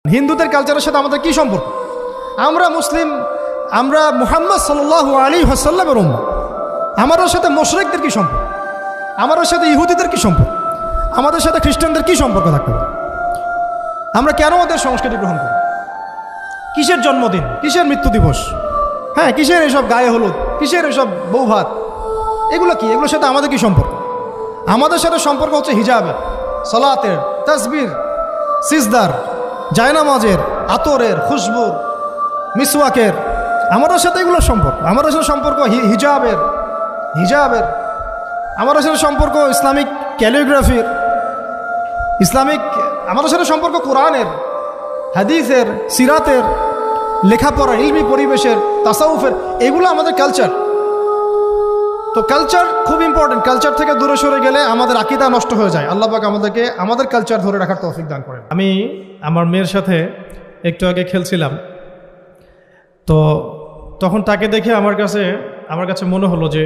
হিন্দুদের কালচারের সাথে আমাদের কি সম্পর্ক? আমরা মুসলিম, আমরা মুহাম্মদ সাল্লাল্লাহু আলাইহি ওয়াসাল্লামের উম্মত। আমাদের সাথে মুশরিকদের কি সম্পর্ক? আমাদের সাথে ইহুদিদের কি সম্পর্ক? আমাদের সাথে খ্রিস্টানদের কি সম্পর্ক থাকতে পারে? আমরা কেন ওদের সংস্কৃতি গ্রহণ করি? কিসের জন্মদিন, কিসের মৃত্যু দিবস, হ্যাঁ কিসের এসব গায়ে হলুদ, কিসের এসব বৌভাত, এগুলো কি? এগুলোর সাথে আমাদের কি সম্পর্ক? আমাদের সাথে সম্পর্ক হচ্ছে হিজাবের, সালাতের, তাসবির, সিজদার, জায়নামাজের, আতরের, খুশবুর, মিসওয়াকের। আমাদের সাথে এগুলোর সম্পর্ক। আমাদের সাথে সম্পর্ক হিজাবের, আমাদের সাথে সম্পর্ক ইসলামিক ক্যালিগ্রাফির, ইসলামিক, আমাদের সাথে সম্পর্ক কোরআনের, হাদিসের, সিরাতের, লেখাপড়া, ইলমি পরিবেশের, তাসাউফের, এগুলো আমাদের কালচার। তো কালচার খুব ইম্পর্টেন্ট। কালচার থেকে দূরে সরে গেলে আমাদের আকীদা নষ্ট হয়ে যায়। আল্লাহ পাক আমাদেরকে আমাদের কালচার ধরে রাখার তৌফিক দান করেন। আমি আমার মেয়ের সাথে একটু আগে খেলছিলাম, তো তখন তাকে দেখে আমার কাছে মনে হলো যে